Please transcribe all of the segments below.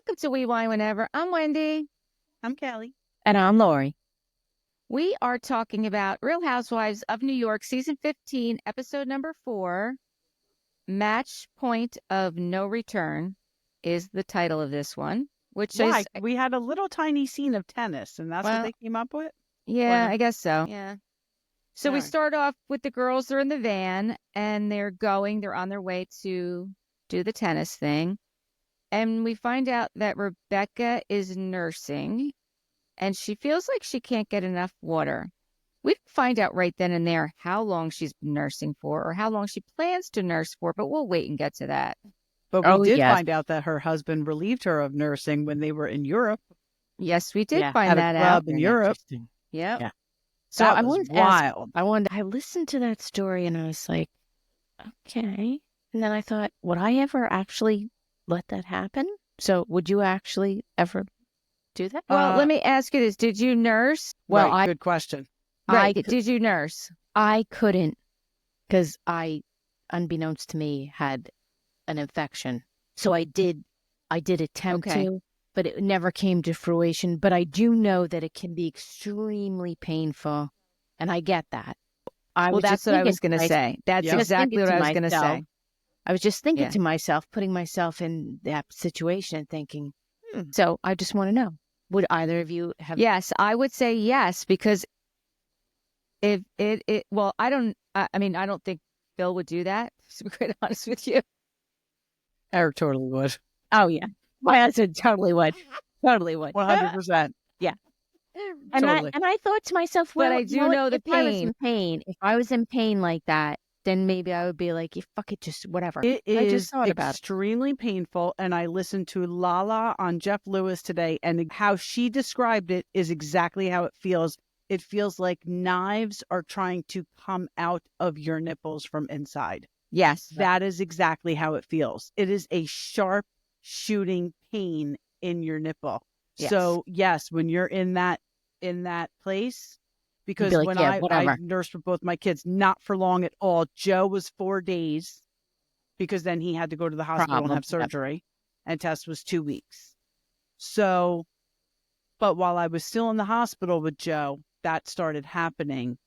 Welcome to We Wine Whenever. I'm Wendy. I'm Kelly. And I'm Lori. We are talking about Real Housewives of New York, season 15, episode number 4. Match Point of No Return is the title of this one. Which Why? is We had a little tiny scene of tennis, and that's what they came up with? Yeah, Or- I guess so. Yeah. So we Alright. start off with the girls. They're in the van and they're on their way to do the tennis thing. And we find out that Rebeca is nursing and she feels like she can't get enough water. We didn't find out right then and there how long she's been nursing for or how long she plans to nurse for, but we'll wait and get to that. But we did find out that her husband relieved her of nursing when they were in Europe. Yes, we did at find a that club out. in Europe. Yep. Yeah. So That I was wanted to ask, wild. I listened to that story and I was like, okay. And then I thought, would I ever actually let that happen? So would you actually ever do that? well, let me ask you this. Did you nurse? Well, Right, good question. Did you nurse? I couldn't because I, unbeknownst to me, had an infection. So I did attempt Okay. to, but it never came to fruition. But I do know that it can be extremely painful. And I get that. Well, that's what I was going to say. That's Yeah. exactly what I was going to say. I was just thinking Yeah. to myself, putting myself in that situation and thinking, so I just want to know, would either of you have? Yes, I would say yes, because if well, I don't think Bill would do that, to be quite honest with you. Eric totally would. Oh, yeah. My husband totally would. Totally would. 100%. And Totally. I thought to myself, But well, I do know the if I was pain. in pain, if I was in pain like that, then maybe I would be like, fuck it, just whatever. It I just is thought about it. extremely painful, and I listened to Lala on Jeff Lewis today, and how she described it is exactly how it feels. It feels like knives are trying to come out of your nipples from inside. Yes. That is exactly how it feels. It is a sharp shooting pain in your nipple. Yes. So yes, when you're in that place, because be like, when yeah, I whatever. nursed with both my kids, not for long at all. Joe was 4 days because then he had to go to the hospital and Problem. have surgery, and Tess was 2 weeks. So, but while I was still in the hospital with Joe, that started happening,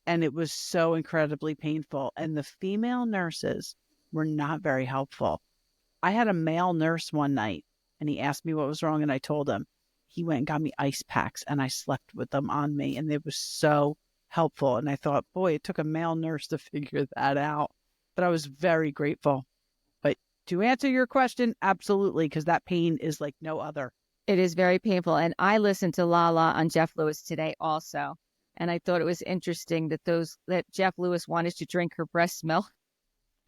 and it was so incredibly painful. And the female nurses were not very helpful. I had a male nurse one night, and he asked me what was wrong, and I told him. He went and got me ice packs, and I slept with them on me, and it was so helpful. And I thought, boy, it took a male nurse to figure that out. But I was very grateful. But to answer your question, absolutely, because that pain is like no other. It is very painful. And I listened to Lala on Jeff Lewis today also. And I thought it was interesting that Jeff Lewis wanted to drink her breast milk.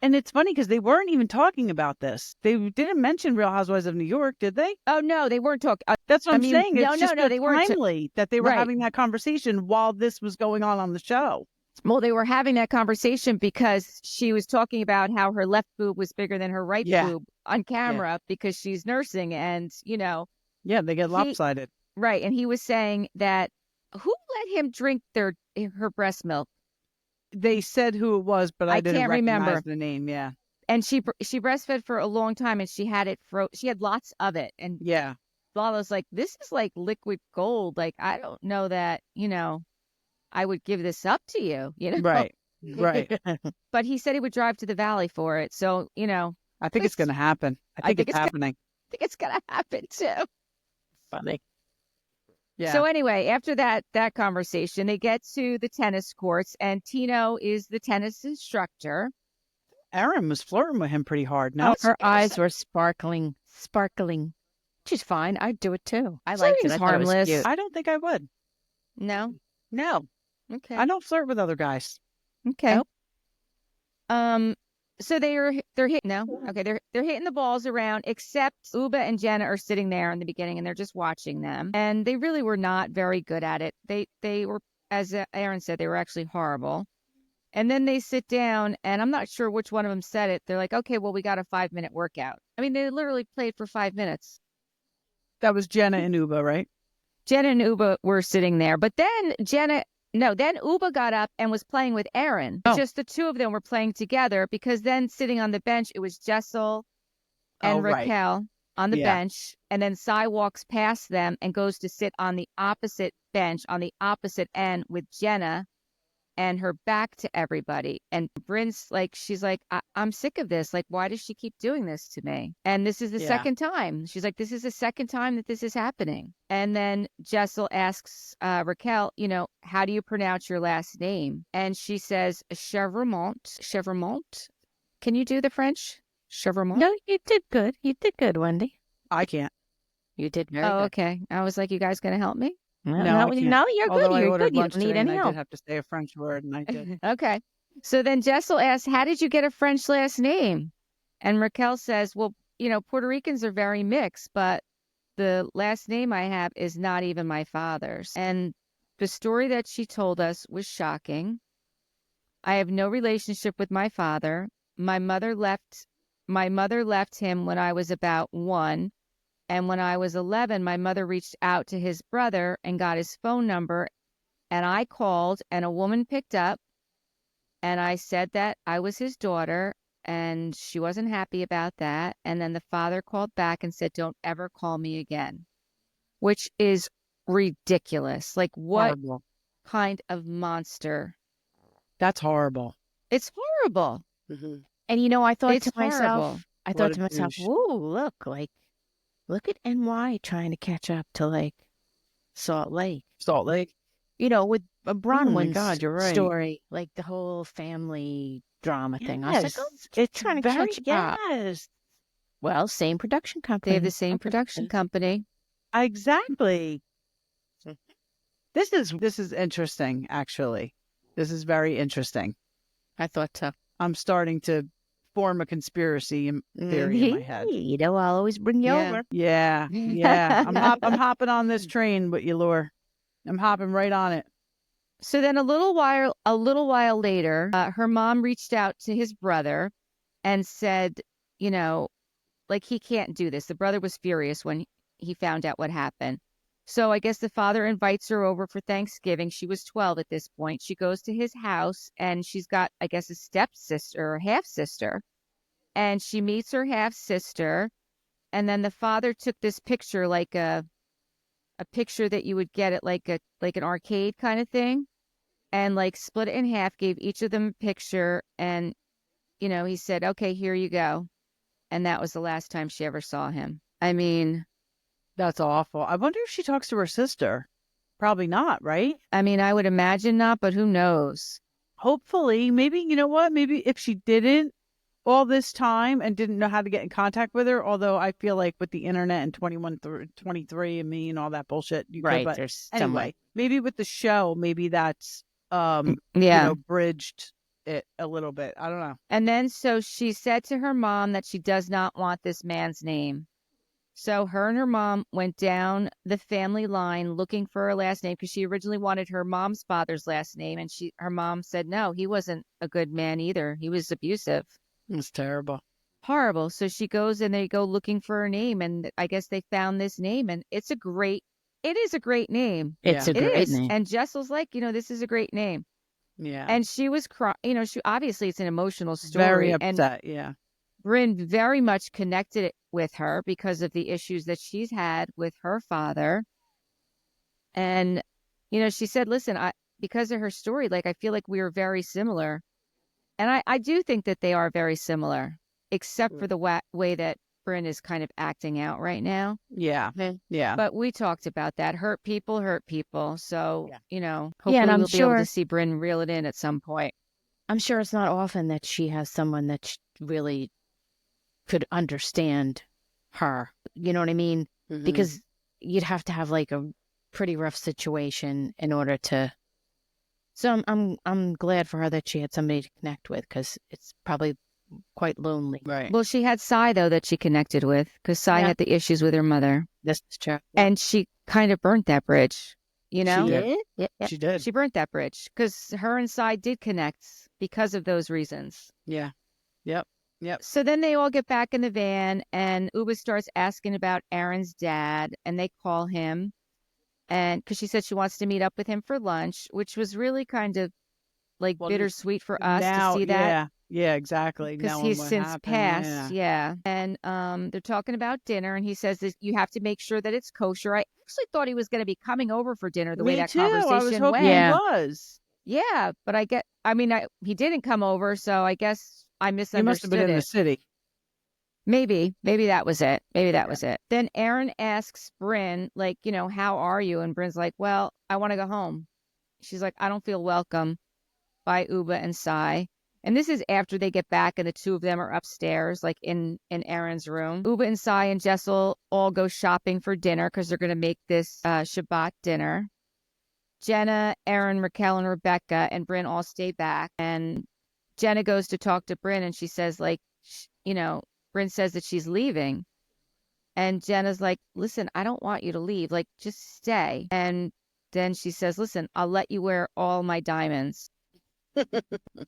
And it's funny because they weren't even talking about this. They didn't mention Real Housewives of New York, did they? Oh, no, they weren't talking. That's what I'm mean, saying. It's no, just they weren't. timely that they were Right. having that conversation while this was going on the show. Well, they were having that conversation because she was talking about how her left boob was bigger than her right boob on camera because she's nursing. And, Yeah, they get lopsided. right. And he was saying that who let him drink her breast milk? They said who it was, but I didn't can't recognize remember. the name. Yeah. And she breastfed for a long time and she had it she had lots of it. And Yeah. Lala's like, this is like liquid gold. Like, I don't know that, I would give this up to you, Right. Right. But he said he would drive to the valley for it. So, I think it's going to happen. I think it's happening. I think it's going to happen too. Funny. Yeah. So anyway, after that conversation, they get to the tennis courts and Tino is the tennis instructor. Erin was flirting with him pretty hard. No, Her eyes were sparkling. She's fine. I'd do it too. I She liked it. seems I thought it was harmless. cute. I don't think I would. No? No, Okay. I don't flirt with other guys. Okay. Nope. So they're hitting they're hitting the balls around, except Ubah and Jenna are sitting there in the beginning and they're just watching them. And they really were not very good at it. They were, as Aaron said, they were actually horrible. And then they sit down and I'm not sure which one of them said it. They're like, okay, well, we got a 5-minute workout. I mean, they literally played for 5 minutes. That was Jenna and Ubah, right? Jenna and Ubah were sitting there, but then then Ubah got up and was playing with Aaron. Oh. Just the two of them were playing together because then sitting on the bench, it was Jessel and Oh, right. Raquel. on the Yeah. bench, and then Sai walks past them and goes to sit on the opposite bench on the opposite end with Jenna and her back to everybody. And Brynn's like, she's like, I'm sick of this. Like, why does she keep doing this to me? And this is the Yeah. second time. She's like, this is the second time that this is happening. And then Jessel asks Raquel, how do you pronounce your last name? And she says, Chevremont. Chevremont. Can you do the French? Chevremont? No, you did good. You did good, Wendy. I can't. You did very Oh, good. okay. I was like, you guys going to help me? No, No, I can't. no, you're Although good. I You're ordered good. You lunch don't need today, any and I help. did have to say a French word, and I did. Okay. So then Jessel asks, how did you get a French last name? And Raquel says, well, Puerto Ricans are very mixed, but the last name I have is not even my father's. And the story that she told us was shocking. I have no relationship with my father. My mother left him when I was about 1. And when I was 11, my mother reached out to his brother and got his phone number. And I called, and a woman picked up, and I said that I was his daughter, and she wasn't happy about that. And then the father called back and said, don't ever call me again, which is ridiculous. Like, what Horrible. kind of monster? That's horrible. It's horrible. Mm-hmm. And I thought It's to myself, horrible. whoa, look at NY trying to catch up to like Salt Lake. Salt Lake. With a Bronwyn's God, you're right. story, like the whole family drama thing. I was Yes, like, it's trying to very catch up. yes. Well, same production company. They have the same production company. Exactly. This is interesting, actually. This is very interesting. I thought so. I'm starting to form a conspiracy theory in my head. I'll always bring you over. Yeah. I'm hopping on this train with you, Laura. I'm hopping right on it. So then a little while later, her mom reached out to his brother and said, like, he can't do this. The brother was furious when he found out what happened. So I guess the father invites her over for Thanksgiving. She was 12 at this point. She goes to his house, and she's got, I guess, a stepsister or half sister. And she meets her half sister. And then the father took this picture, like a picture that you would get at like an arcade kind of thing, and like split it in half, gave each of them a picture, and he said, okay, here you go. And that was the last time she ever saw him. I mean, that's awful. I wonder if she talks to her sister. Probably not, right? I mean, I would imagine not, but who knows? Hopefully. Maybe, you know what? Maybe if she didn't all this time and didn't know how to get in contact with her, although I feel like with the internet and 23 and me and all that bullshit, you right, could, but there's anyway, maybe with the show, maybe that's bridged it a little bit. I don't know. And then so she said to her mom that she does not want this man's name. So her and her mom went down the family line looking for her last name, because she originally wanted her mom's father's last name, and her mom said no, he wasn't a good man either. He was abusive. It's terrible. Horrible. So she goes and they go looking for her name, and I guess they found this name, and it is a great name. It's a great name. And Jessel's like, this is a great name. Yeah. And she was crying, she obviously, it's an emotional story. Very upset, and Brynn very much connected with her because of the issues that she's had with her father. And, she said, listen, because of her story, like, I feel like we are very similar. And I do think that they are very similar, except for the way that Brynn is kind of acting out right now. Yeah. Yeah. But we talked about that. Hurt people. So, hopefully and we'll be able to see Brynn reel it in at some point. I'm sure it's not often that she has someone that really could understand her. You know what I mean? Mm-hmm. Because you'd have to have like a pretty rough situation in order to. So I'm glad for her that she had somebody to connect with, because it's probably quite lonely. Right. Well, she had Sai, though, that she connected with, because Sai had the issues with her mother. This is true. And she kind of burnt that bridge, She did. Yeah. She did. She burnt that bridge because her and Sai did connect because of those reasons. Yeah. Yep. So then they all get back in the van, and Ubah starts asking about Aaron's dad, and they call him, and because she said she wants to meet up with him for lunch, which was really kind of like Well, bittersweet for us to now, see that. yeah. Yeah, exactly. Because Knowing he's what since happened. passed, Yeah. and they're talking about dinner, and he says that you have to make sure that it's kosher. I actually thought he was going to be coming over for dinner the way Me that too. I was conversation hoping he went. Yeah. was. Yeah, but he didn't come over, so I guess I He must have been misunderstood in the it. city. Maybe that was it. Maybe that Yeah. was it. Then Aaron asks Brynn, like, how are you? And Brynn's like, well, I want to go home. She's like, I don't feel welcome by Ubah and Sai. And this is after they get back and the two of them are upstairs, like in Aaron's room. Ubah and Sai and Jessel all go shopping for dinner because they're going to make this Shabbat dinner. Jenna, Aaron, Raquel, and Rebeca and Brynn all stay back. And Jenna goes to talk to Brynn and she says, like, Brynn says that she's leaving. And Jenna's like, listen, I don't want you to leave. Like, just stay. And then she says, listen, I'll let you wear all my diamonds.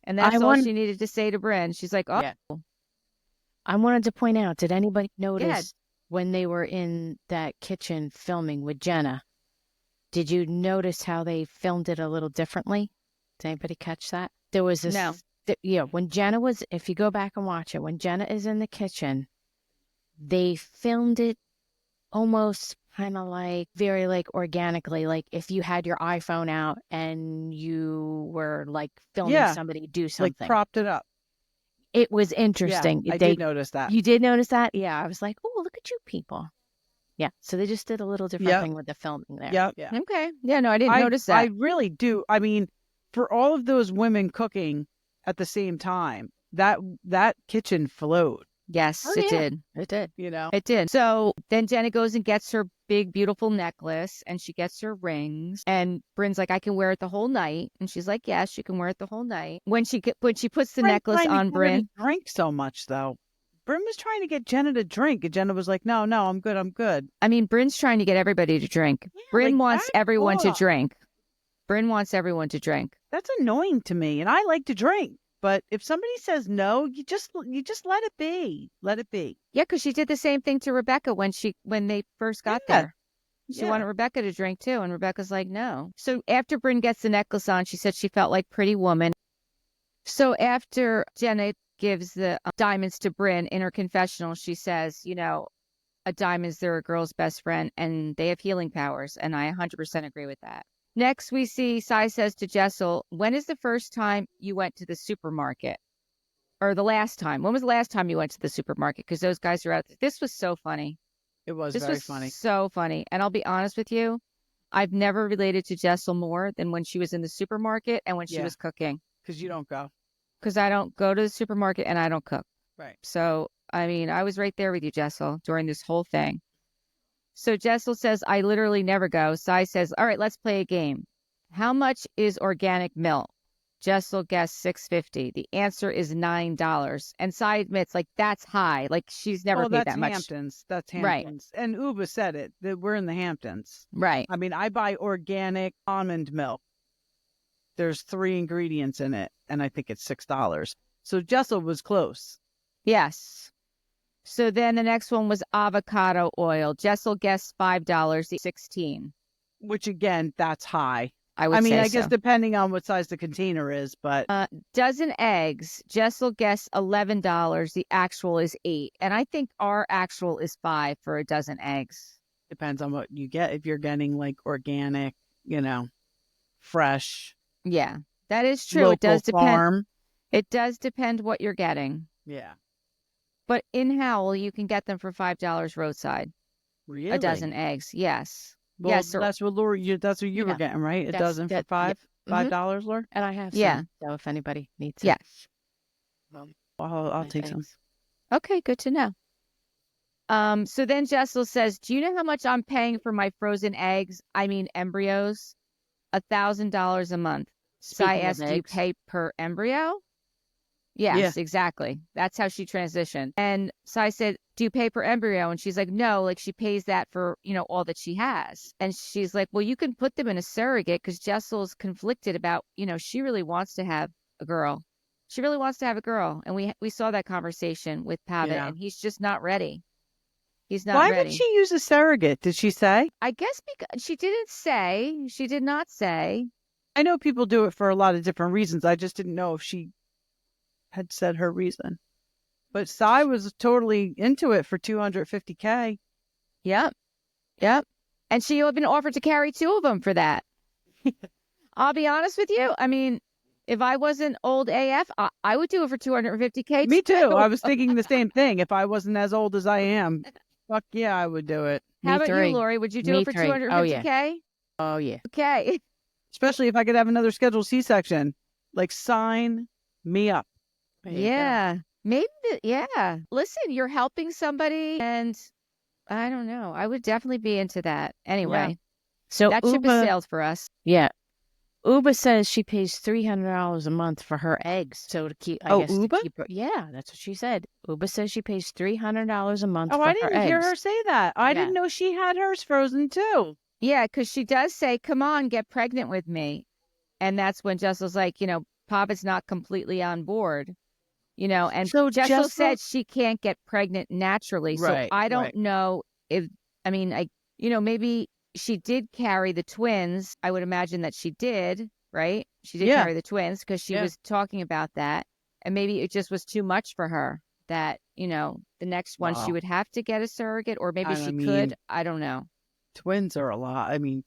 And that's all she needed to say to Brynn. She's like, oh. Yeah. I wanted to point out, did anybody notice when they were in that kitchen filming with Jenna, did you notice how they filmed it a little differently? Did anybody catch that? There was this. No. When Jenna was, if you go back and watch it, when Jenna is in the kitchen, they filmed it almost kind of like very like organically, like if you had your iPhone out and you were like filming somebody do something. Like propped it up. It was interesting. Yeah, I did notice that. You did notice that? Yeah. I was like, oh, look at you people. Yeah. So they just did a little different thing with the filming there. Yep. Yeah. Okay. Yeah, no, I didn't notice that. I really do. I mean, for all of those women cooking at the same time, that kitchen flowed. Yes, it did. It did. It did. So then Jenna goes and gets her big, beautiful necklace and she gets her rings. And Brynn's like, I can wear it the whole night. And she's like, yes, you can wear it the whole night. When she puts the necklace on Brynn. Drink so much, though. Brynn was trying to get Jenna to drink. And Jenna was like, no, I'm good. I'm good. I mean, Brynn's trying to get everybody to drink. Yeah, Brynn wants everyone to drink. Brynn wants everyone to drink. That's annoying to me. And I like to drink. But if somebody says no, you just let it be. Let it be. Yeah, because she did the same thing to Rebeca when they first got there. She wanted Rebeca to drink too, and Rebecca's like, no. So after Brynn gets the necklace on, she said she felt like Pretty Woman. So after Jenna gives the diamonds to Brynn in her confessional, she says, a diamond's they're a girl's best friend, and they have healing powers, and I 100% agree with that. Next, we see Sai says to Jessel, when is the first time you went to the supermarket? Or the last time? When was the last time you went to the supermarket? Because those guys are out. This was so funny. It was very funny. So funny. And I'll be honest with you, I've never related to Jessel more than when she was in the supermarket and when she was cooking. Because you don't go. Because I don't go to the supermarket and I don't cook. Right. So, I mean, I was right there with you, Jessel, during this whole thing. So Jessel says, I literally never go. Sai says, all right, let's play a game. How much is organic milk? Jessel guessed $6.50. The answer is $9. And Sai admits, like, that's high. Like, she's never paid that much. Hamptons. That's Hamptons. Right. And Ubah said it, that we're in the Hamptons. Right. I mean, I buy organic almond milk. There's 3 ingredients in it, and I think it's $6. So Jessel was close. Yes. So then the next one was avocado oil. Jessel guessed $5, 16. Which, again, that's high. I mean, I guess depending on what size the container is, but dozen eggs. Jessel guessed $11. The actual is $8, and I think our actual is $5 for a dozen eggs. Depends on what you get. If you're getting like organic, fresh. Yeah, that is true. It does depend. It does depend what you're getting. Yeah, but in Howell, you can get them for $5 roadside. Really? A dozen eggs. Yes. Well, yes, that's what Laura. That's what you were getting, right? A dozen for $5, Laura. And I have some, so if anybody needs it. Yes. I'll take some. Okay, good to know. So then Jessel says, do you know how much I'm paying for my frozen eggs? I mean embryos? $1,000 a month. Sai asked, do you pay per embryo? Yes, exactly. That's how she transitioned. And Sai said, do you pay per embryo? And she's like, no, like she pays that for, all that she has. And she's like, well, you can put them in a surrogate because Jessel's conflicted about, she really wants to have a girl. She really wants to have a girl. And we saw that conversation with Pavitt, and he's just not ready. He's not ready. Why would she use a surrogate? Did she say? I guess because she didn't say. She did not say. I know people do it for a lot of different reasons. I just didn't know if she had said her reason. But Sai was totally into it for $250K. Yep. Yep. And she even offered to carry 2 of them for that. I'll be honest with you. I mean, if I wasn't old AF, I would do it for $250K. Me too. I was thinking the same thing. If I wasn't as old as I am, fuck yeah, I would do it. How about you, Lori? Would you do it for $250K? Oh, yeah. Okay. Especially if I could have another scheduled C-section. Like, sign me up. Yeah. Maybe, yeah. Listen, you're helping somebody, and I don't know. I would definitely be into that. Anyway, Yeah. So that ship Ubah, has sailed for us. Yeah. Ubah says she pays $300 a month for her eggs. So to keep, I guess, Ubah? to keep her, yeah, that's what she said. Ubah says she pays $300 a month Oh, for I her didn't eggs. hear her say that. I Yeah. didn't know she had hers frozen too. Yeah, because she does say, come on, get pregnant with me. And that's when Jessel's like, Papa's not completely on board. And So Jessel said she can't get pregnant naturally. Right, So I don't right. know maybe she did carry the twins. I would imagine that she did, right? She did Yeah. carry the twins because she Yeah. was talking about that. And maybe it just was too much for her that, the next one she Wow. would have to get a surrogate, or maybe she mean, could. I don't know. Twins are a lot. I mean,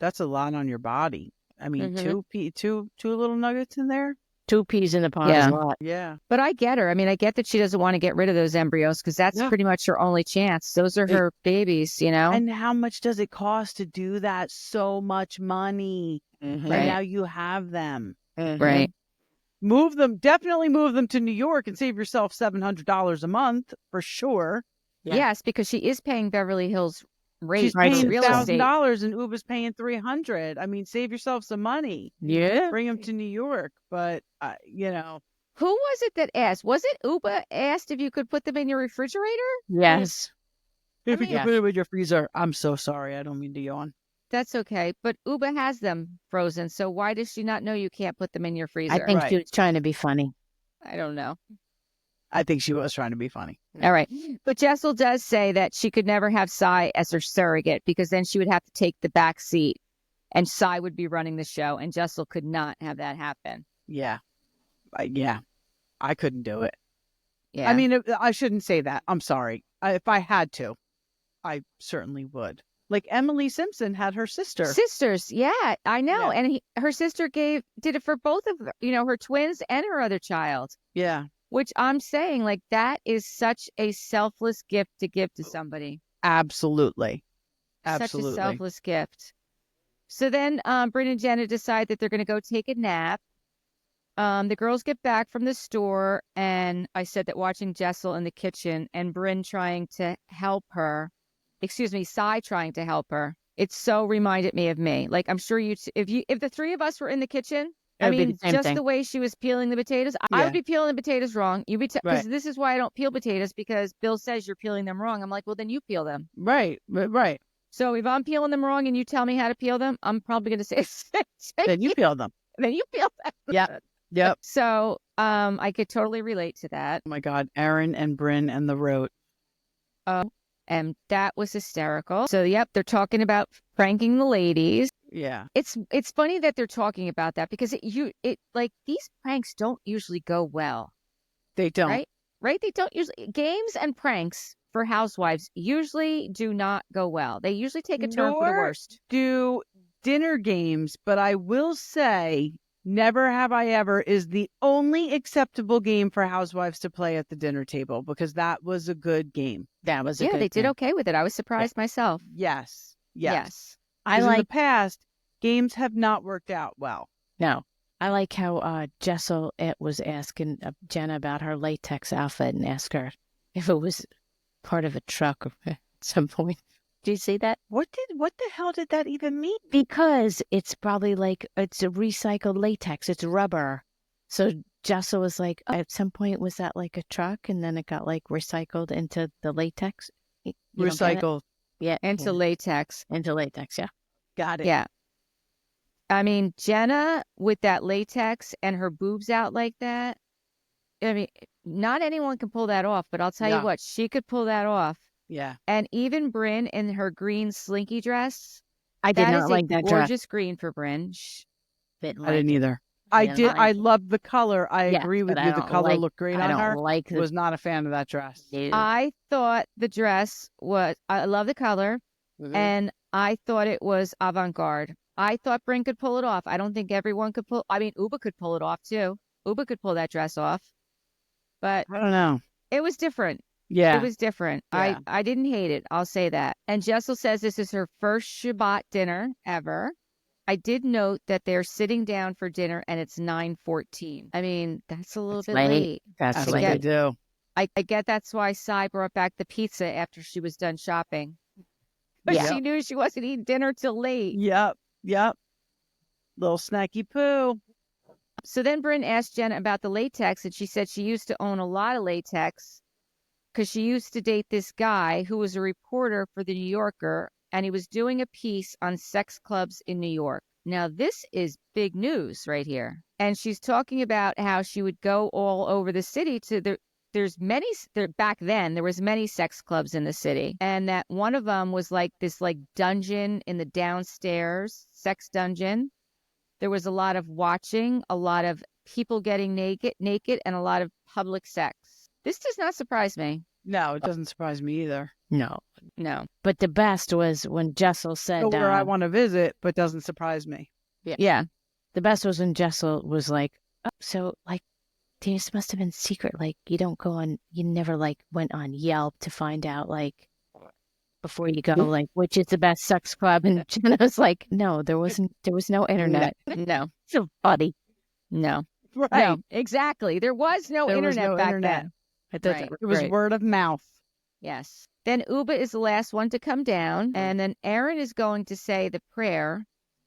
that's a lot on your body. I mean, Mhm. two little nuggets in there. 2 peas in the pod Yeah. is a lot. Yeah. But I get her. I mean, I get that she doesn't want to get rid of those embryos because that's Yeah. pretty much her only chance. Those are her babies, And how much does it cost to do that? So much money. Mhm. And Right. now you have them. Right. Definitely move them to New York and save yourself $700 a month for sure. Yeah. Yes, because she is paying Beverly Hills rate She's for paying real estate. $1,000 and Ubah's paying $300. I mean, save yourself some money. Yeah. Bring them to New York. But, Who was it that asked? Was it Ubah asked if you could put them in your refrigerator? Yes. if you mean- can put them in your freezer. I'm so sorry. I don't mean to yawn. That's okay. But Ubah has them frozen. So why does she not know you can't put them in your freezer? I think Right. she was trying to be funny. I don't know. I think she was trying to be funny. All right. But Jessel does say that she could never have Sai as her surrogate because then she would have to take the back seat and Sai would be running the show and Jessel could not have that happen. Yeah. I couldn't do it. Yeah. I mean, I shouldn't say that. I'm sorry. If I had to, I certainly would. Like Emily Simpson had her sister. Sisters. Yeah, I know. Yeah. And her sister did it for both of her twins and her other child, Yeah. which I'm saying like that is such a selfless gift to give to somebody. Absolutely. Such a selfless gift. So then Brynn and Jenna decide that they're going to go take a nap. The girls get back from the store, and I said that watching Jessel in the kitchen and Brynn trying to help her, Sai trying to help her. It so reminded me of me. Like I'm sure if the 3 of us were in the kitchen, I mean, just the way she was peeling the potatoes, I would be peeling the potatoes wrong. You'd be because this is why I don't peel potatoes because Bill says you're peeling them wrong. I'm like, well, then you peel them. Right. So if I'm peeling them wrong and you tell me how to peel them, I'm probably going to say, Then you peel them. Then you peel them. Yep. So I could totally relate to that. Oh my God. Aaron and Brynn and the rote. And that was hysterical. So yep, they're talking about pranking the ladies. Yeah. It's funny that they're talking about that because like these pranks don't usually go well. They don't. Right? They don't usually. Games and pranks for housewives usually do not go well. They usually take a turn for the worst. Do dinner games, but I will say Never Have I Ever is the only acceptable game for housewives to play at the dinner table because that was a good game. That was a good they did game. okay with it. I was surprised myself. Yes. I In the like past, games have not worked out well. no. I like how Jessel was asking Jenna about her latex outfit and asked her if it was part of a truck at some point. Do you see that? What the hell did that even mean? Because it's probably like it's a recycled latex. It's rubber. So Jessel was like, at some point, was that like a truck? And then it got like recycled into the latex. You don't get it? Recycled. Yeah. Into latex. Into latex, yeah. Got it. Yeah. I mean, Jenna with that latex and her boobs out like that. I mean, not anyone can pull that off, but I'll tell you what, she could pull that off. Yeah. And even Brynn in her green slinky dress. I did not like that dress. Gorgeous green for Brynn. Didn't I didn't like it. either. I Didn't did. like I it. loved the color. I Yeah, agree with but you. The color looked great I on don't her. like the Was not a fan of that dress. nude. I thought the dress was, I love the color, and I thought it was avant-garde. I thought Brynn could pull it off. I don't think everyone could pull, I mean, Ubah could pull it off too. Ubah could pull that dress off, but I don't know. it was different. It Yeah. was different. Yeah. I didn't hate it. I'll say that. And Jessel says this is her first Shabbat dinner ever. I did note that they're sitting down for dinner and it's 9:14. I mean, that's a little It's bit late. late. That's That's I what late. they do. I get that's why Sai brought back the pizza after she was done shopping. But Yeah. she knew she wasn't eating dinner till late. Yep. Yep. Little snacky poo. So then Brynn asked Jenna about the latex, and she said she used to own a lot of latex because she used to date this guy who was a reporter for the New Yorker, and he was doing a piece on sex clubs in New York. Now, this is big news right here. And she's talking about how she would go all over the city to there's many back then there was many sex clubs in the city, and that one of them was like this like dungeon in the downstairs, sex dungeon. There was a lot of watching, a lot of people getting naked, and a lot of public sex. This does not surprise me. No, it doesn't surprise me either. No. No. But the best was when Jessel said, Go where I want to visit, but doesn't surprise me. Yeah. the best was when Jessel was like, oh, so like, this must have been secret. Like, you don't go on, you never like went on Yelp to find out, like, before you go, like, which is the best sex club. And Jenna's like, no, there was no internet. No. So funny. No. Right. No. Exactly. There was no There was internet no back internet. then. I thought Right. that was It was great. word of mouth. Yes. Then Ubah is the last one to come down, and then Aaron is going to say the prayer,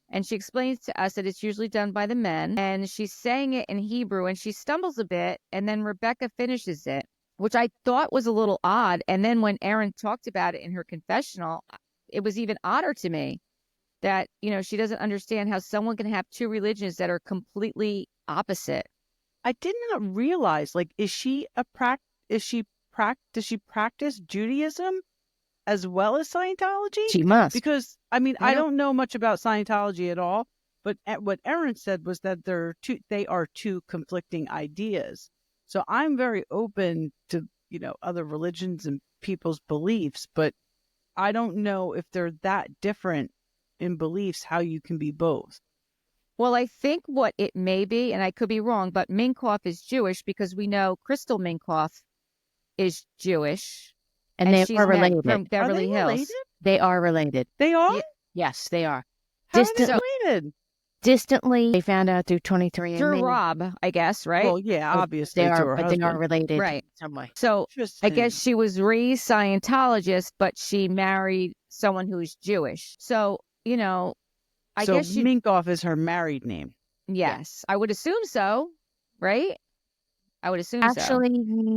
and she explains to us that it's usually done by the men, and she's saying it in Hebrew, and she stumbles a bit, and then Rebeca finishes it, which I thought was a little odd. And then when Aaron talked about it in her confessional, it was even odder to me that, you know, she doesn't understand how someone can have two religions that are completely opposite. I did not realize, like, does she practice Judaism as well as Scientology? She must. Because, I mean, I don't- don't know much about Scientology at all, but what Erin said was that they are two conflicting ideas. So I'm very open to, you know, other religions and people's beliefs, but I don't know if they're that different in beliefs, how you can be both. Well, I think what it may be, and I could be wrong, but Minkoff is Jewish because we know Crystal Minkoff is Jewish. and they she's are married related. from Beverly Are they Hills. related? They are related. They are? Yeah. Yes, they are. How are they Distant- related? Distantly, they found out through 23andMe. Through Rob, I guess, right? Well, yeah, Oh, obviously they to are, her but husband. they are related Right. in some way. So I Interesting. guess she was raised Scientologist, but she married someone who's Jewish. So, you know, I so guess she, Minkoff is her married name. yes, I would assume so, right? I would assume so. Actually,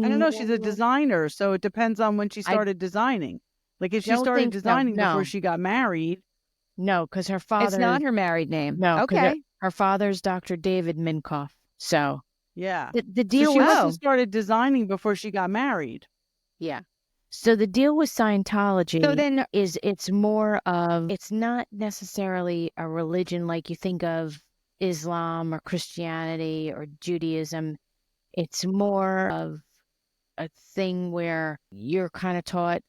I don't know. She's a designer, so it depends on when she started designing. Like if she don't started think so. designing No. before she got married. no, because her father. It's not her married name. No, 'cause Okay. her father's Dr. David Minkoff. So Yeah. the So deal she was must have started designing before she got married. yeah. So the deal with Scientology So then, is it's more of it's not necessarily a religion like you think of Islam or Christianity or Judaism. It's more of a thing where you're kind of taught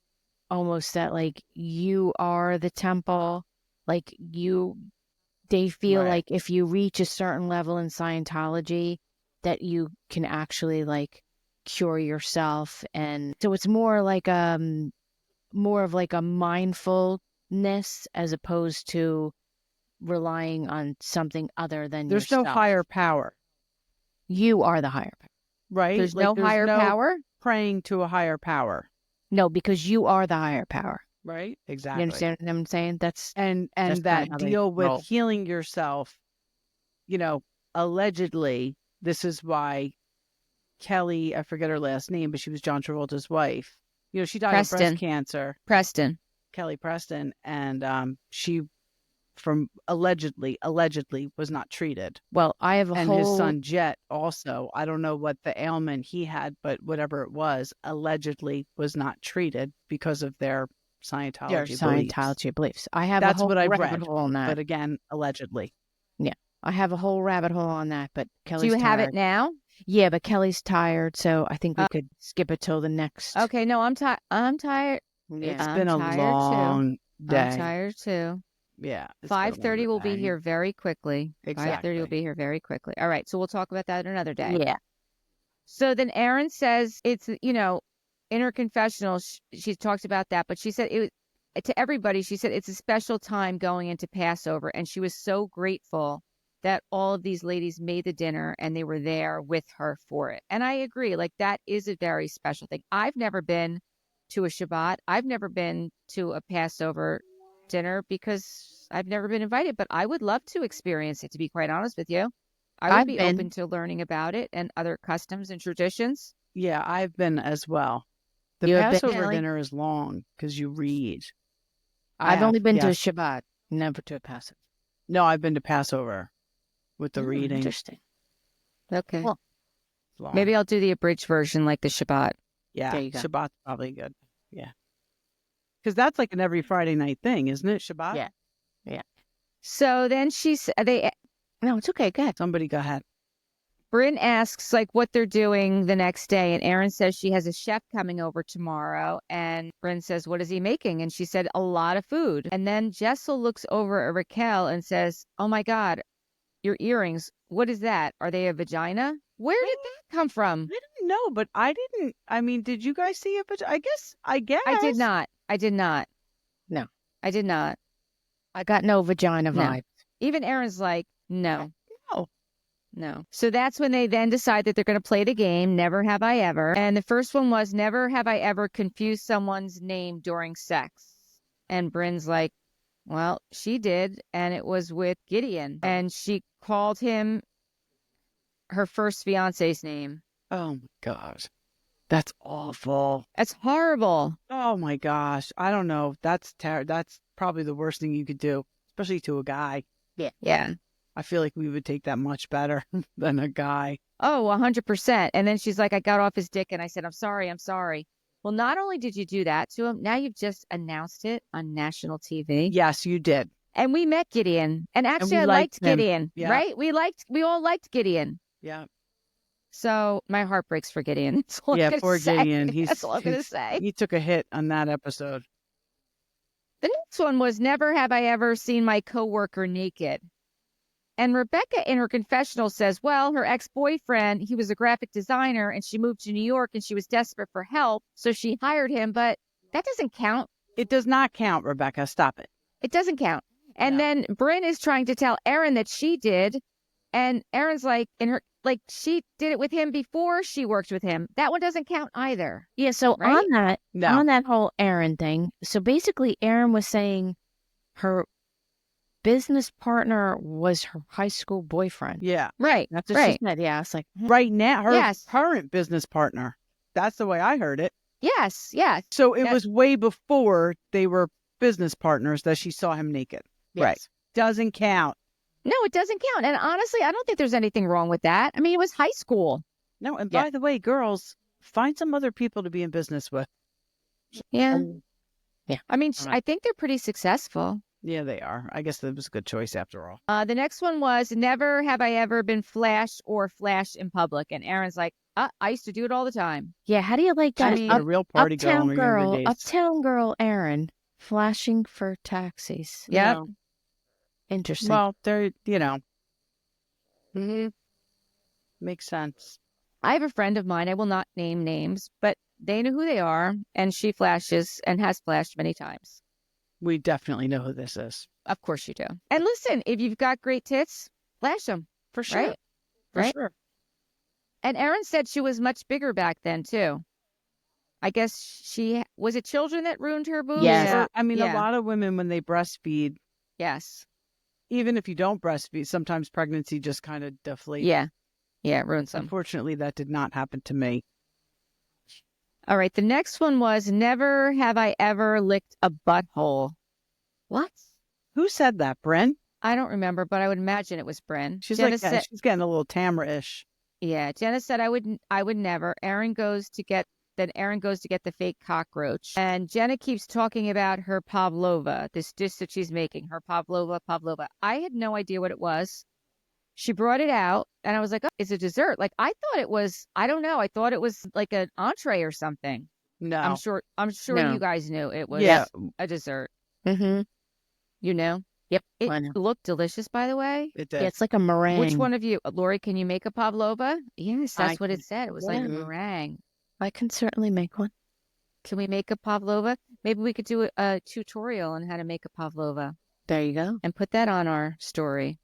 almost that like you are the temple, like they feel Right. like if you reach a certain level in Scientology that you can actually like cure yourself. And so it's more of like a mindfulness as opposed to relying on something other than There's yourself. no higher power, You are the higher power. right? there's Like, no higher power. praying to a higher power, No, because you are the higher power. right? You Exactly. understand what I'm saying? That's And That's that kinda how they deal with roll. healing yourself, you know, allegedly, this is why Kelly, I forget her last name, but she was John Travolta's wife. You know, she died of Preston. breast cancer, Preston. Kelly Preston, and she from allegedly was not treated. well, I have a And whole his son Jet also, I don't know what the ailment he had, but whatever it was, allegedly was not treated because of their Scientology their beliefs. Scientology beliefs. I have That's a whole what I've rabbit read, hole on that. But again, allegedly. I have a whole rabbit hole on that, but Do Kelly's you have tired. it now? Yeah, but Kelly's tired, so I think we could skip it till the next. Okay, no, I'm tired. I'm tired. Yeah. It's I'm been a tired long day. I'm tired too. Yeah. it's been a long 5:30 will be day. here very quickly. 5:30 will Exactly. be here very quickly. All right, so we'll talk about that another day. Yeah. So then Erin says it's, in her confessional, she talked about that, but she said to everybody, she said it's a special time going into Passover, and she was so grateful that all of these ladies made the dinner and they were there with her for it. And I agree, like that is a very special thing. I've never been to a Shabbat. I've never been to a Passover dinner because I've never been invited, but I would love to experience it, to be quite honest with you. I would I've be been. open to learning about it and other customs and traditions. Yeah, I've been as well. The You have been, Passover Kelly? dinner is long because you read. I've only been to a yes. Shabbat, never to a Passover. No, I've been to Passover with the reading. Interesting. Okay. Well, It's long. Maybe I'll do the abridged version like the Shabbat. Yeah, There you go. Shabbat's probably good. Yeah. Because that's like an every Friday night thing, isn't it? Shabbat? Yeah. So then No, it's okay. Go ahead. Somebody go ahead. Brynn asks like what they're doing the next day, and Erin says she has a chef coming over tomorrow, and Brynn says, what is he making? And she said, a lot of food. And then Jessel looks over at Raquel and says, oh my God, your earrings, what is that? Are they a vagina? Where did that come from? I don't know, but I didn't. I mean, did you guys see it? But I guess. I did not. No. I did not. I got no vagina No. vibe. Even Erin's like, no. No. No. So that's when they then decide that they're going to play the game, Never Have I Ever. And the first one was, never have I ever confused someone's name during sex. And Brynn's like, well, she did. And it was with Gideon. And she called him her first fiance's name. Oh my gosh. That's awful. That's horrible. Oh my gosh. I don't know. That's That's probably the worst thing you could do, especially to a guy. Yeah. I feel like we would take that much better than a guy. Oh, 100%. And then she's like, I got off his dick and I said, I'm sorry. I'm sorry. Well, not only did you do that to him, now you've just announced it on national TV. Yes, you did. And we met Gideon. And actually, we I liked liked him. Gideon, Yeah. right? We all liked Gideon. Yeah. So my heart breaks for Gideon. That's all I'm Yeah, gonna poor say. Gideon. That's all I'm going to say. He took a hit on that episode. The next one was, never have I ever seen my coworker naked. And Rebeca in her confessional says, well, her ex-boyfriend, he was a graphic designer and she moved to New York and she was desperate for help. So she hired him, but that doesn't count. It does not count, Rebecca. Stop it. It doesn't count. And No. then Brynn is trying to tell Erin that she did. And Erin's like, she did it with him before she worked with him. That one doesn't count either. Yeah, so Right? on that whole Erin thing, so basically Erin was saying her business partner was her high school boyfriend. Yeah. Right. That's what Right. she said. Yeah, it's like, Right now, her Yes. current business partner. That's the way I heard it. Yes. Yes. So it That- was way before they were business partners that she saw him naked. Right. yes. Doesn't count. No, it doesn't count. And honestly, I don't think there's anything wrong with that. I mean, it was high school. No, and Yeah. by the way, girls, find some other people to be in business with. Yeah. Yeah. I mean, All right. I think they're pretty successful. Yeah, they are. I guess that was a good choice after all. The next one was, never have I ever been flashed or flashed in public. And Erin's like, I used to do it all the time. Yeah, how do you like I that? mean, A real party girl in Uptown her girl, younger days. Uptown girl Erin flashing for taxis. Yep. No. Interesting. Well, they're, Mhm. makes sense. I have a friend of mine, I will not name names, but they know who they are. And she flashes and has flashed many times. We definitely know who this is. Of course you do. And listen, if you've got great tits, flash them. For sure. Right? For Right? sure. And Erin said she was much bigger back then, too. I guess was it children that ruined her boobs? Yes. Yeah. I mean, Yeah. a lot of women, when they breastfeed, Yes. even if you don't breastfeed, sometimes pregnancy just kind of deflates. Yeah. Yeah, it ruined some. Unfortunately, that did not happen to me. All right. The next one was, never have I ever licked a butthole. What? Who said that, Brynn? I don't remember, but I would imagine it was Brynn. She's Jenna like, said, she's getting a little Tamara-ish. yeah, Jenna said I would never. Aaron goes to get the fake cockroach. And Jenna keeps talking about her pavlova, this dish that she's making, her pavlova. I had no idea what it was. She brought it out, and I was like, oh, it's a dessert. Like, I thought it was, I don't know. I thought it was like an entree or something. No. I'm sure No. you guys knew it was Yeah. a dessert. Mm-hmm. You know? Yep. It I know. looked delicious, by the way. It Yeah, did. it's like a meringue. Which one of you, Lori, can you make a pavlova? Yes, that's I what can. it said. It was like a Yeah. meringue. I can certainly make one. Can we make a pavlova? Maybe we could do a tutorial on how to make a pavlova There you go. and put that on our story,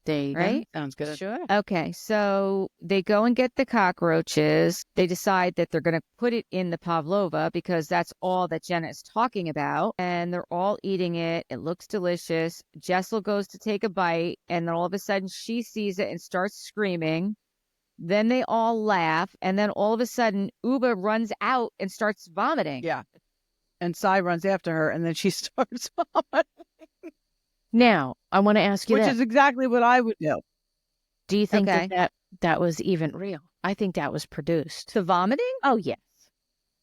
There you right? Sounds go. good. Sure. Okay, so they go and get the cockroaches. They decide that they're going to put it in the pavlova because that's all that Jenna is talking about. And they're all eating it. It looks delicious. Jessel goes to take a bite, and then all of a sudden she sees it and starts screaming. Then they all laugh, and then all of a sudden Ubah runs out and starts vomiting. Yeah. And Sai runs after her, and then she starts vomiting, Now, I want to ask you which this. is exactly what I would do. Do you think Okay. that was even real? I think that was produced. The vomiting? Oh, yes.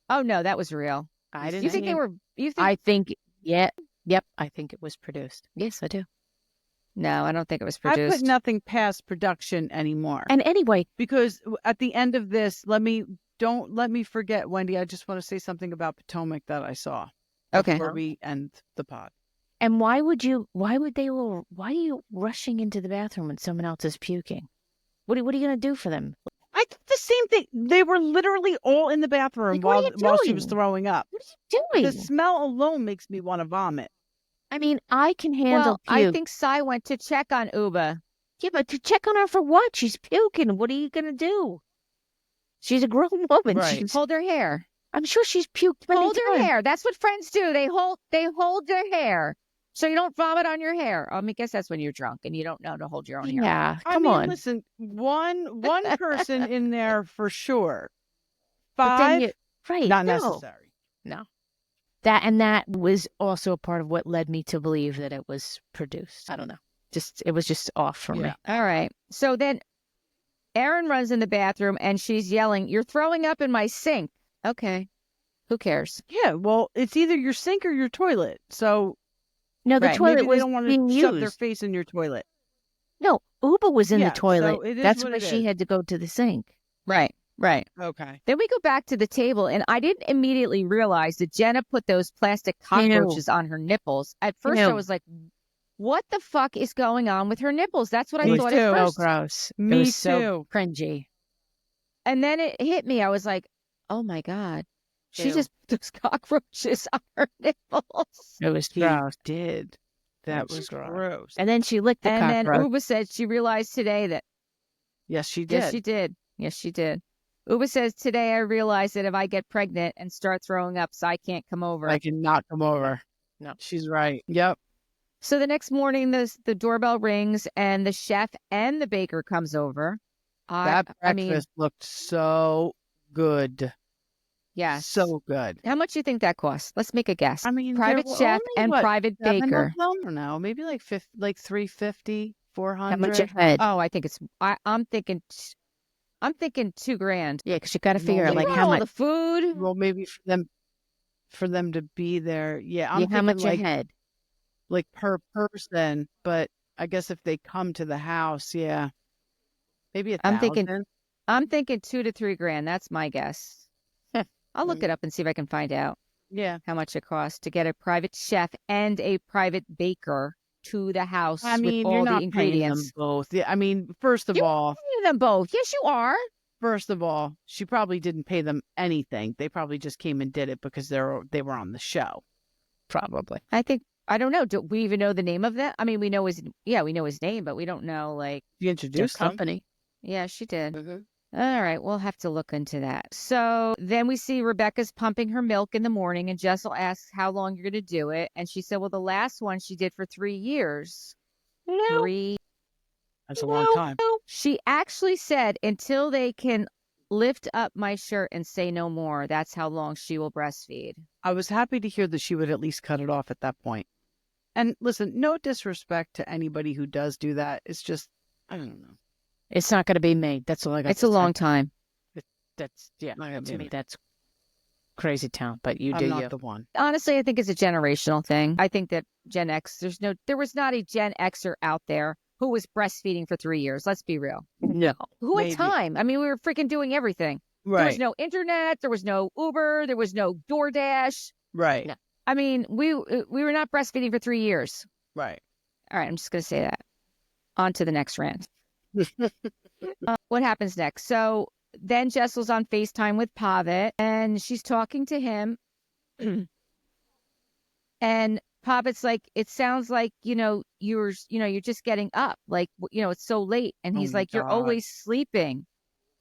Oh no, that was real. I didn't You think they see- were? You think? I think, yeah. Yep, I think it was produced. Yes, I do. No, I don't think it was I produced. put nothing past production anymore. And anyway, Because at the end of this, don't let me forget, Wendy. I just want to say something about Potomac that I saw Okay. before we end the pod. and why are you rushing into the bathroom when someone else is puking? What are you going to do for them? I did the same thing. They were literally all in the bathroom Like, what are while you she was doing? throwing up. What are you The doing? smell alone makes me want to vomit. I mean, I can handle Well, puke. I think Sai went to check on Ubah. Yeah, but to check on her for what? She's puking. What are you going to do? She's a grown woman. Right. Hold her hair. I'm sure she's puked many Hold her times. hair. That's what friends do. They hold their hair so you don't vomit on your hair. I guess that's when you're drunk and you don't know to hold your own hair. Yeah, I come mean, on. listen, one person in there for sure. But then 5, right, not no. necessary. No. That was also a part of what led me to believe that it was produced. I don't know. It was just off for me. Yeah. All right. So then Erin runs in the bathroom and she's yelling, "You're throwing up in my sink." Okay. Who cares? Yeah, well, it's either your sink or your toilet. So No, the Right. toilet maybe they was don't want being to shove their used. face in your toilet. No, Ubah was in Yeah, the toilet. so it is That's what why it she is. had to go to the sink. Right. Right. Okay. Then we go back to the table, and I didn't immediately realize that Jenna put those plastic cockroaches on her nipples. At first, I Ew. was like, what the fuck is going on with her nipples? That's what I Me thought too. at So first. gross. It Me was so too. cringy. And then it hit me. I was like, oh my God. She Ew. just put those cockroaches on her nipples. It was He gross. did. That was gross. gross. And then she licked the And then cockroach. Ubah said she realized today that, Yes, she did. yes, she did. Yes, she did. Ubah says, today I realized that if I get pregnant and start throwing up, so I can't come over. I cannot come over. No. She's right. Yep. So the next morning, the doorbell rings and the chef and the baker comes over. That I mean, breakfast looked so good. yes. So good. How much do you think that costs? Let's make a guess. I mean, Private there were chef only, and what, private 7 baker. of them? Or no, maybe like 350, 400. How much ahead? Oh, I think it's. I'm thinking $2,000. Yeah, because you got to Well, figure out they like Brought how all much. the food. Well, maybe for them to be there. Yeah, I'm Yeah, how thinking much like ahead? like per person. But I guess if they come to the house, yeah, maybe I'm thinking- 1,000. I'm thinking $2,000 to $3,000. That's my guess. I'll look it up and see if I can find out Yeah. how much it costs to get a private chef and a private baker to the house I mean, with you're all not the paying them ingredients. both. Yeah, I mean, first of You all, Pay them both. Yes, you are. she probably didn't pay them anything. They probably just came and did it because they were on the show. Probably. I don't know. Do we even know the name of that? I mean, we know his name, but we don't know like. You Their introduced them. company. Yeah, she did. Mhm. All right, we'll have to look into that. So then we see Rebecca's pumping her milk in the morning, and Jessel asks how long you're going to do it, and she said, "Well, the last one she did for 3 years." No. 3. That's a long time. She actually said until they can lift up my shirt and say no more. That's how long she will breastfeed. I was happy to hear that she would at least cut it off at that point. And listen, no disrespect to anybody who does do that. It's just, I don't know. It's not going to be me. That's all I got. It's to a say. long time. That's yeah. Not gonna To be me, me. that's crazy town. But you I'm do not you. the one. Honestly, I think it's a generational thing. I think that Gen X, there was not a Gen Xer out there who was breastfeeding for 3 years. Let's be real. No. Who had Maybe. time? I mean, we were freaking doing everything. Right. There was no internet. There was no Uber. There was no DoorDash. Right. No. I mean, we were not breastfeeding for 3 years. Right. All right, I'm just going to say that. On to the next rant. What happens next? So then Jessel's on FaceTime with Pavitt, and she's talking to him. And Pavitt's like, it sounds like, you're just getting up. Like, it's so late. And he's my like, you're God. always sleeping.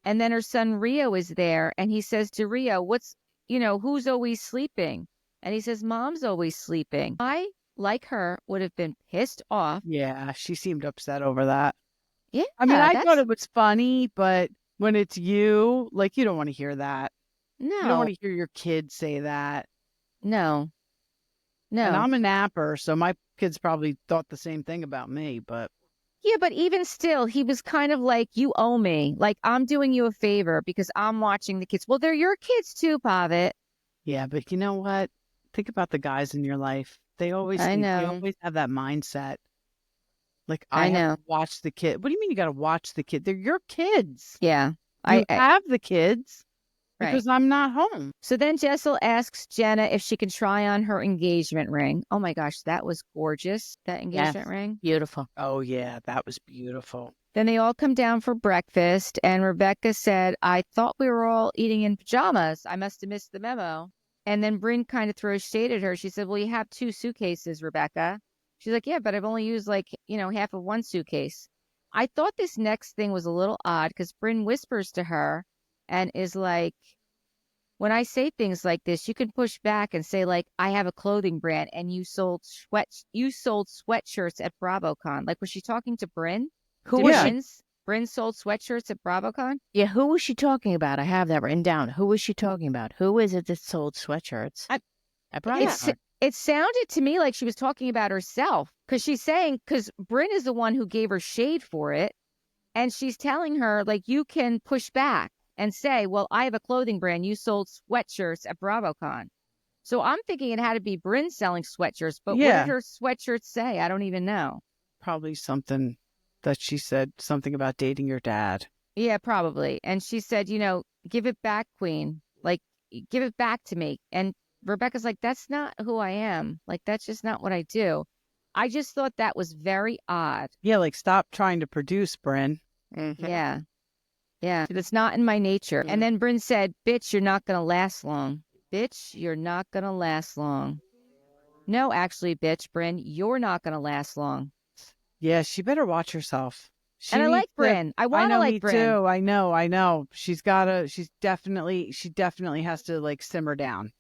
And then her son Rio is there, and he says to Rio, who's always sleeping? And he says, Mom's always sleeping. I, like her, would have been pissed off. Yeah, she seemed upset over that. Yeah. I mean, I thought it was funny, but when it's you, like, you don't want to hear that. You don't No, want to hear your kids say that. no, And no. I'm a napper, so my kids probably thought the same thing about me, but Yeah, but even still, he was kind of like, you owe me. Like, I'm doing you a favor because I'm watching the kids. Well, they're your kids too, Pavitt. yeah, but you know what? Think about the guys in your life. They always I think, they know. always have that mindset. Like, I I have know. to watch the kid. What do you mean you got to watch the kid? They're your kids. Yeah. You I have the kids Right. because I'm not home. So then Jessel asks Jenna if she can try on her engagement ring. Oh my gosh, that was gorgeous, that engagement Yes. ring. Beautiful. Oh, yeah, that was beautiful. Then they all come down for breakfast, and Rebeca said, I thought we were all eating in pajamas. I must have missed the memo. And then Brynn kind of throws shade at her. She said, well, you have 2 suitcases, Rebeca. She's like, yeah, but I've only used half of 1 suitcase. I thought this next thing was a little odd because Brynn whispers to her and is like, when I say things like this, you can push back and say, like, I have a clothing brand and you sold sweatshirts at BravoCon. Like, was she talking to Brynn? Who Did was Yeah. she? Brynn sold sweatshirts at BravoCon? Yeah, who was she talking about? I have that written down. Who was she talking about? Who is it that sold sweatshirts? I- At It's, BravoCon. it sounded to me like she was talking about herself because Brynn is the one who gave her shade for it. And she's telling her, like, you can push back and say, well, I have a clothing brand. You sold sweatshirts at BravoCon. So I'm thinking it had to be Brynn selling sweatshirts. But what Yeah. did her sweatshirts say? I don't even know. Probably something that she said, something about dating your dad. Yeah, probably. And she said, give it back, Queen. Like, give it back to me. And Rebecca's like, that's not who I am. Like, that's just not what I do. I just thought that was very odd. Yeah, like, stop trying to produce, Brynn. Mm-hmm. Yeah. Yeah. That's not in my nature. And then Brynn said, bitch, you're not going to last long. Bitch, you're not going to last long. No, actually, bitch, Brynn, you're not going to last long. Yeah, she better watch herself. And I needs like Brynn. I want to know, like me Brynn. too. I know. She definitely has to, like, simmer down.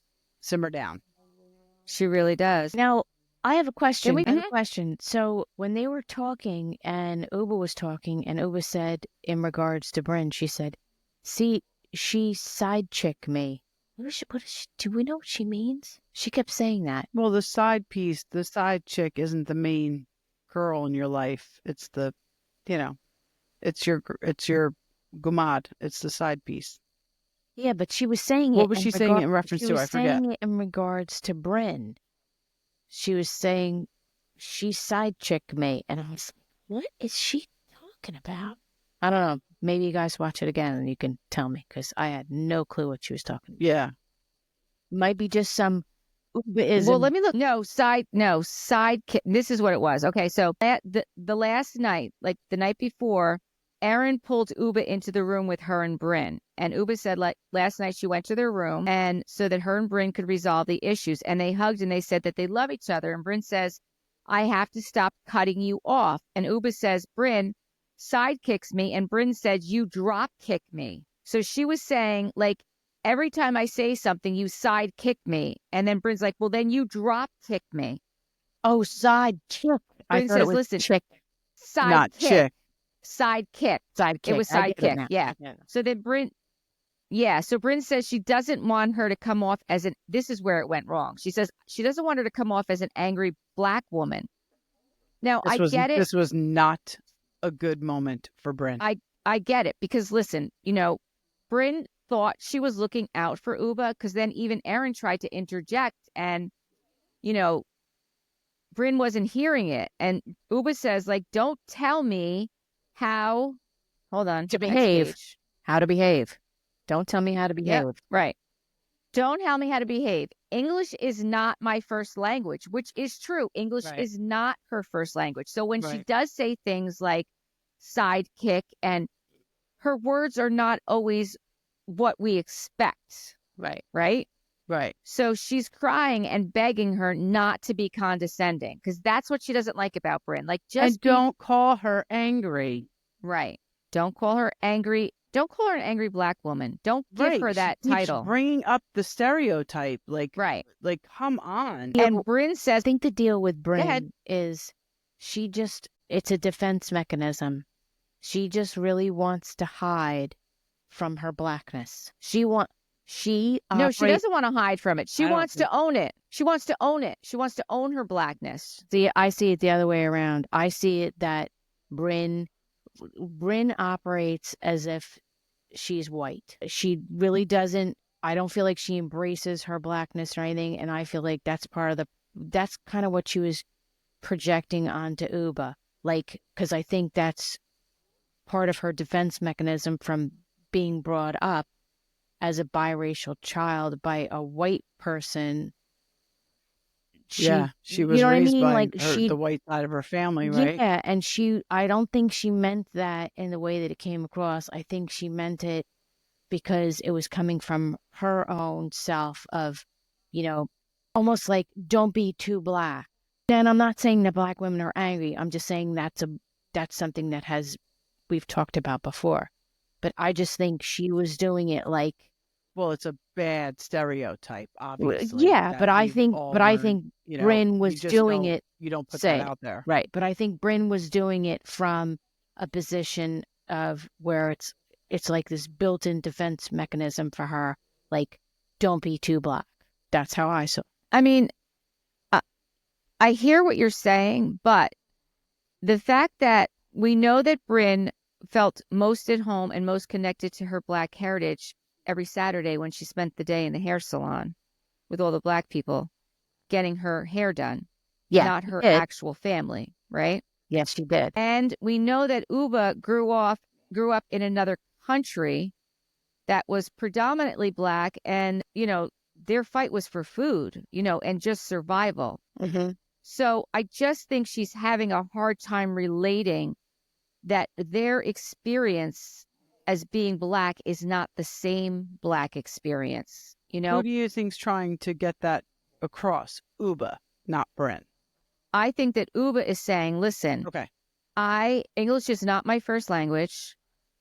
She really does. Now, I have a question. we- I have a question. So when they were talking and Ubah was talking and Ubah said in regards to Brynn, she said, see, she side chick me. Do we know what she means? She kept saying that. Well, the side chick isn't the main girl in your life. It's the, it's your gumad. It's the side piece. Yeah, but she was saying it. What was she saying in reference to? I forget. Saying it in regards to Brynn. She was saying she side chick me. And I was like, what is she talking about? I don't know. Maybe you guys watch it again and you can tell me because I had no clue what she was talking about. Yeah. Might be just some Uber-ism. Well, let me look. No, side kick. This is what it was. Okay, so the last night, like the night before, Erin pulled Ubah into the room with her and Brynn. And Ubah said, like, last night she went to their room and so that her and Brynn could resolve the issues. And they hugged and they said that they love each other. And Brynn says, I have to stop cutting you off. And Ubah says, Brynn side kicks me. And Brynn said, you drop kick me. So she was saying, like, every time I say something, you side kick me. And then Brynn's like, well, then you drop kick me. Oh, side chick. I Brynn thought says, it was listen, chick. Side Not kick. chick. Side kick. Side kick. It was I side get it kick. now. Yeah. I get it. So then Brynn says she doesn't want her to come off as this is where it went wrong. She says she doesn't want her to come off as an angry black woman. Now, I get it. This was not a good moment for Brynn. I get it because listen, Brynn thought she was looking out for Ubah because then even Erin tried to interject and, Brynn wasn't hearing it. And Ubah says, like, don't tell me how, hold on, To next behave. page. How to behave. Don't tell me how to behave. Yep, right. Don't tell me how to behave. English is not my first language, which is true. English Right. is not her first language. So when she Right. does say things like sidekick, and her words are not always what we expect, Right. right? Right. So she's crying and begging her not to be condescending, because that's what she doesn't like about Brynn. Like, just And don't call her angry. right. Don't call her angry. Don't call her an angry black woman. Don't give her that She keeps title. bringing up the stereotype. Right. Like, come on. And Brynn I says, think the deal with ahead. Brynn is it's a defense mechanism. She just really wants to hide from her blackness. No, she doesn't want to hide from it. She I don't wants to own it. She wants to own it. She wants to own her blackness. See, I see it the other way around. I see it that Brynn operates as if she's white. She really doesn't. I don't feel like she embraces her blackness or anything, and I feel like that's kind of what she was projecting onto Ubah. Like, because I think that's part of her defense mechanism from being brought up as a biracial child by a white person. She was you know what I raised mean? by Like the white side of her family, right? Yeah, and I don't think she meant that in the way that it came across. I think she meant it because it was coming from her own self of, almost like, don't be too black. And I'm not saying that black women are angry. I'm just saying that's something that we've talked about before. But I just think she was doing it like, well, it's a bad stereotype, obviously. yeah, but I think Brynn was doing it. You don't put that out there. Right. But I think Brynn was doing it from a position of where it's like this built-in defense mechanism for her. Like, don't be too black. That's how I saw it. I mean, I hear what you're saying, but the fact that we know that Brynn felt most at home and most connected to her black heritage every Saturday when she spent the day in the hair salon with all the black people getting her hair done, not her actual family, right? Yes, she did. And we know that Ubah grew up in another country that was predominantly black, and, their fight was for food, and just survival. Mm-hmm. So I just think she's having a hard time relating that their experience as being black is not the same black experience, Who do you think's trying to get that across? Ubah, not Brynn. I think that Ubah is saying, listen, okay, English is not my first language.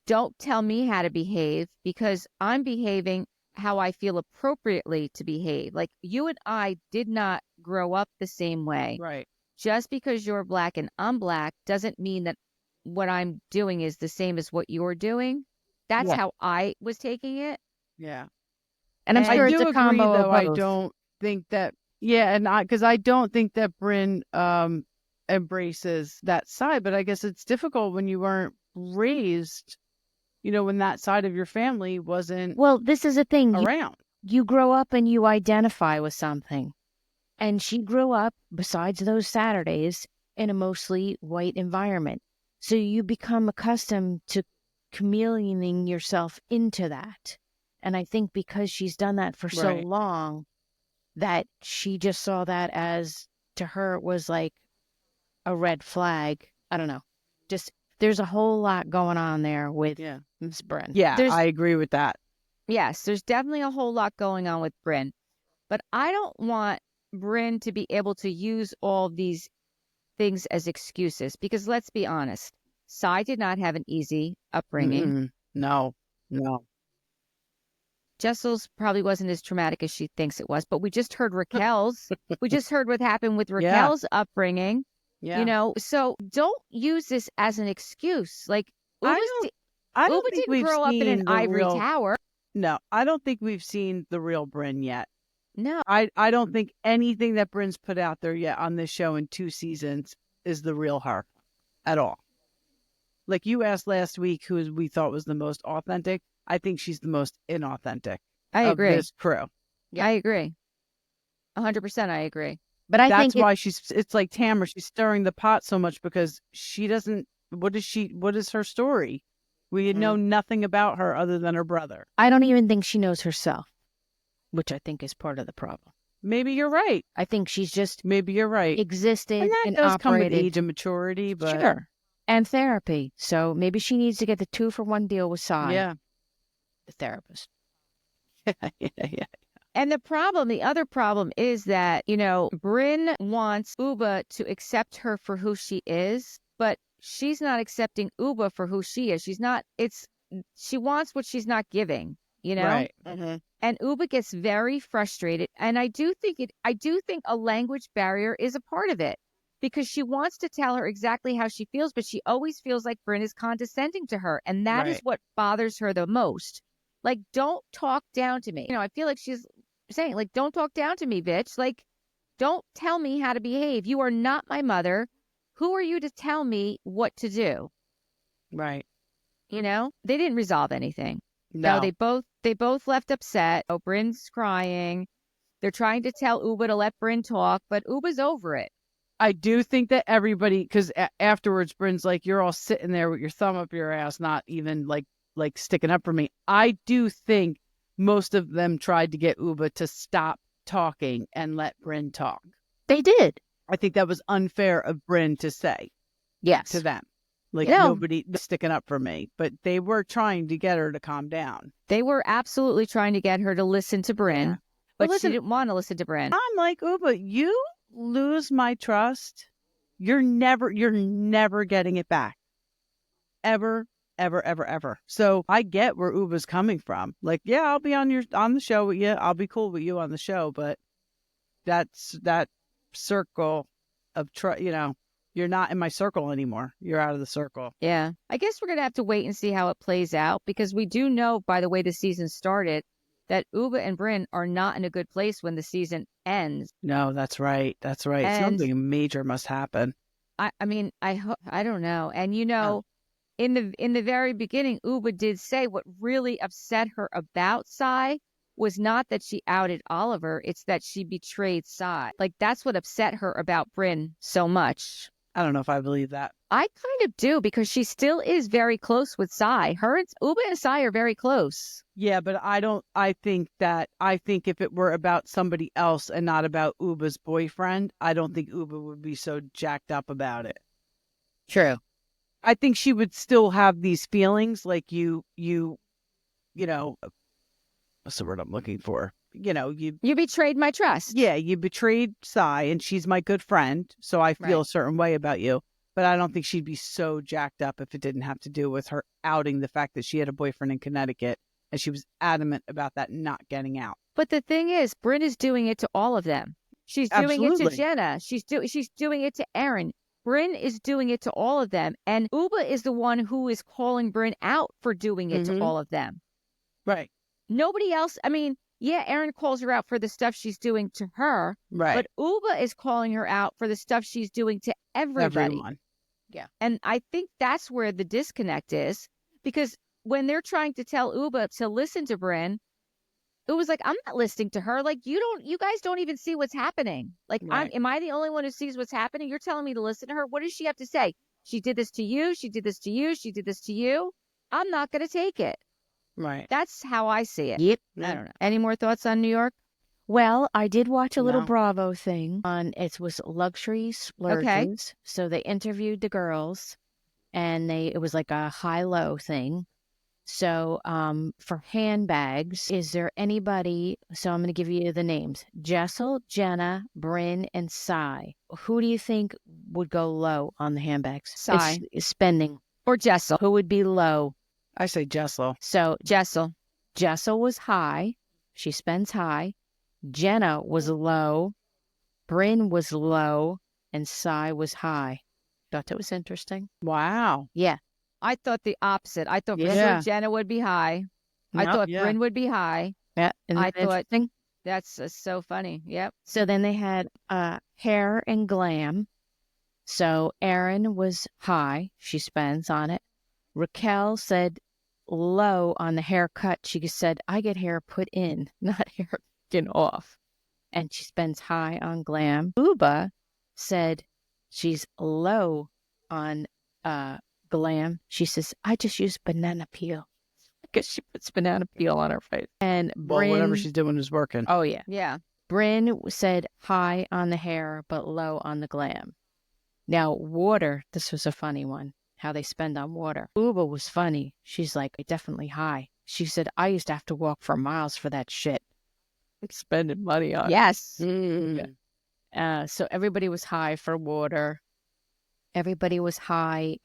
Don't tell me how to behave, because I'm behaving how I feel appropriately to behave. Like, you and I did not grow up the same way. right. Just because you're black and I'm black doesn't mean that what I'm doing is the same as what you're doing. That's how I was taking it. Yeah. And I'm sure I it's do a combo agree, though. of I both. don't think that, because I don't think that Brynn embraces that side, but I guess it's difficult when you weren't raised, when that side of your family wasn't Well, this is the thing. around. You grow up and you identify with something. And she grew up, besides those Saturdays, in a mostly white environment. So you become accustomed to chameleoning yourself into that. And I think because she's done that for so Right. long, that she just saw that as, to her, it was like a red flag. I don't know. Just, there's a whole lot going on there with Miss Brynn. Yeah, I agree with that. Yes, there's definitely a whole lot going on with Brynn. But I don't want Brynn to be able to use all these things as excuses, because let's be honest, Sai did not have an easy upbringing. No. Jessel's probably wasn't as traumatic as she thinks it was, but we just heard Raquel's. We just heard what happened with Raquel's upbringing. Yeah. So don't use this as an excuse. Like, I don't Ubah think didn't we've grow up in seen an the ivory real. tower. No, I don't think we've seen the real Brynn yet. No. I don't think anything that Brynn's put out there yet on this show in 2 seasons is the real her at all. Like you asked last week who we thought was the most authentic. I think she's the most inauthentic I agree. of this crew. Yeah. I agree. 100% I agree. But I That's think why it's like Tamara, she's stirring the pot so much because she doesn't, what is her story? We know nothing about her other than her brother. I don't even think she knows herself, which I think is part of the problem. Maybe you're right. I think she's just Maybe you're right. existed And that and does come with operated. age and maturity, but Sure. And therapy. So maybe she needs to get the 2-for-1 deal with Sai, yeah. the therapist. Yeah. And the other problem is that, Brynn wants Ubah to accept her for who she is, but she's not accepting Ubah for who she is. She wants what she's not giving, Right. And Ubah gets very frustrated. And I do think a language barrier is a part of it because she wants to tell her exactly how she feels, but she always feels like Brynn is condescending to her. And that is Right. what bothers her the most. Like, don't talk down to me. I feel like she's saying, like, don't talk down to me, bitch. Like, don't tell me how to behave. You are not my mother. Who are you to tell me what to do? Right. They didn't resolve anything. No. They both left upset. Oh, Brynn's crying. They're trying to tell Ubah to let Brynn talk, but Ubah's over it. I do think that everybody, because afterwards, Brynn's like, you're all sitting there with your thumb up your ass, not even like sticking up for me. I do think most of them tried to get Ubah to stop talking and let Brynn talk. They did. I think that was unfair of Brynn to say Yes. to them. Like, nobody sticking up for me. But they were trying to get her to calm down. They were absolutely trying to get her to listen to Brynn, Yeah. but Well, listen, she didn't want to listen to Brynn. I'm like, Ubah, you lose my trust, you're never getting it back. Ever, ever, ever, ever. So I get where Ubah's coming from. Like, yeah, I'll be on the show with you. I'll be cool with you on the show, but that's that circle of trust, you're not in my circle anymore. You're out of the circle. Yeah. I guess we're going to have to wait and see how it plays out because we do know by the way the season started that Ubah and Brynn are not in a good place when the season ends. No, that's right. That's right. And something major must happen. I mean, I don't know. And in the very beginning, Ubah did say what really upset her about Sai was not that she outed Oliver, it's that she betrayed Sai. Like, that's what upset her about Brynn so much. I don't know if I believe that. I kind of do because she still is very close with Sai. Ubah and Sai are very close. Yeah, but I think if it were about somebody else and not about Ubah's boyfriend, I don't think Ubah would be so jacked up about it. True. I think she would still have these feelings like you know, what's the word I'm looking for? You betrayed my trust. Yeah, you betrayed Sai, and she's my good friend, so I feel a certain way about you. But I don't think she'd be so jacked up if it didn't have to do with her outing the fact that she had a boyfriend in Connecticut, and she was adamant about that not getting out. But the thing is, Brynn is doing it to all of them. She's doing it to Jenna. She's doing it to Aaron. Brynn is doing it to all of them. And Ubah is the one who is calling Brynn out for doing it to all of them. Right. Nobody else. I mean, yeah, Aaron calls her out for the stuff she's doing to her. Right. But Ubah is calling her out for the stuff she's doing to everybody. Everyone. Yeah. And I think that's where the disconnect is. Because when they're trying to tell Ubah to listen to Brynn, it was like, I'm not listening to her. Like, you guys don't even see what's happening. Like, am I the only one who sees what's happening? You're telling me to listen to her. What does she have to say? She did this to you. She did this to you. She did this to you. I'm not going to take it. Right. That's how I see it. Yep. I don't know. Any more thoughts on New York? Well, I did watch a little Bravo thing on, it was luxury splurges. Okay. So they interviewed the girls and it was like a high-low thing. So for handbags, is there anybody, so I'm going to give you the names, Jessel, Jenna, Brynn, and Sai. Who do you think would go low on the handbags? Sai. It's spending. Or Jessel. Who would be low? I say Jessel. So Jessel. Jessel was high. She spends high. Jenna was low. Brynn was low. And Sai was high. Thought that was interesting. Wow. Yeah. I thought the opposite. I thought for sure Jenna would be high. I thought Brynn would be high. Yeah. I thought that's so funny. Yep. So then they had hair and glam. So Erin was high. She spends on it. Raquel said low on the haircut. She said, I get hair put in, not hair taken off. and she spends high on glam. Ubah said she's low on glam. She says, I just use banana peel. Because she puts banana peel on her face. And Well, whatever Brynn, she's doing is working. oh yeah. Yeah. Brynn said high on the hair, but low on the glam. Now, water, this was a funny one, how they spend on water. Ubah was funny. She's like, definitely high. She said, I used to have to walk for miles for that shit. Spending money on it. Yes. So everybody was high for water. Everybody was high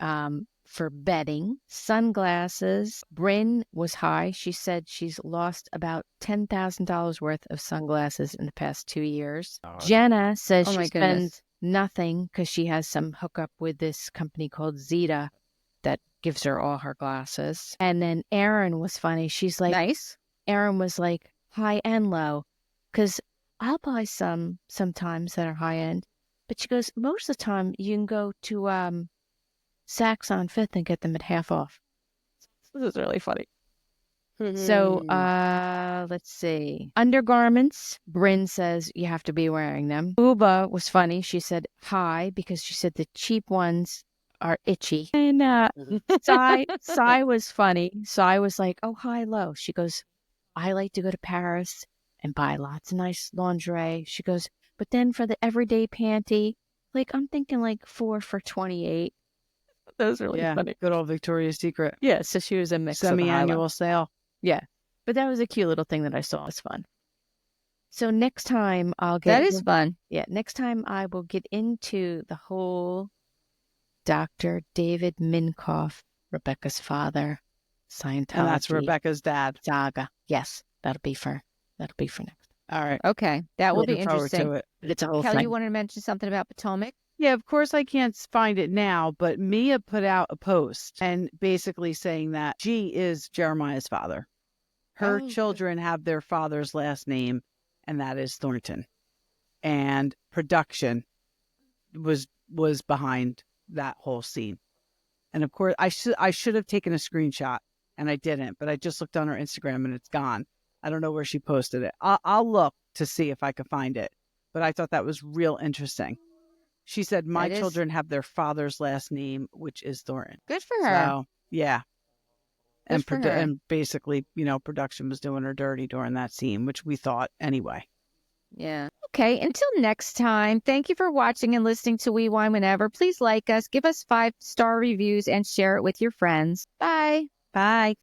for bedding. Sunglasses. Brynn was high. She said she's lost about $10,000 worth of sunglasses in the past 2 years. Jenna says Oh she my spends goodness. nothing because she has some hookup with this company called Zeta that gives her all her glasses. And then Erin was funny. She's like, Nice. Erin was like high and low because I'll buy some sometimes that are high end. But she goes, most of the time you can go to Saks on Fifth and get them at half off. This is really funny. So let's see. Undergarments, Brynn says you have to be wearing them. Ubah was funny. She said high because she said the cheap ones are itchy. And Sai was funny. Sai was like, oh, high, low. She goes, I like to go to Paris and buy lots of nice lingerie. She goes, but then for the everyday panty, like I'm thinking like 4 for $28. That was really funny. Good old Victoria's Secret. Yeah, so she was a mix of the high-low. Semi-annual sale. Yeah, but that was a cute little thing that I saw. It was fun. So next time I'll get... That is fun. Yeah, next time I will get into the whole Dr. David Minkoff, Rebecca's father, Scientology. And that's Rebecca's dad. Saga. Yes, that'll be for next. All right. Okay. That will be Looking forward interesting. to it. But it's a whole Kelly, thing. you wanted to mention something about Potomac? Yeah, of course I can't find it now, but Mia put out a post and basically saying that she is Jeremiah's father. Her children have their father's last name, and that is Thornton. And production was behind that whole scene. And of course, I should have taken a screenshot, and I didn't, but I just looked on her Instagram and it's gone. I don't know where she posted it. I'll look to see if I can find it. But I thought that was real interesting. She said, my children have their father's last name, which is Thornton. Good for her. So, yeah. Good for her. And basically, production was doing her dirty during that scene, which we thought anyway. Yeah. Okay. Until next time, thank you for watching and listening to We Wine Whenever. Please like us, give us 5-star reviews, and share it with your friends. Bye. Bye.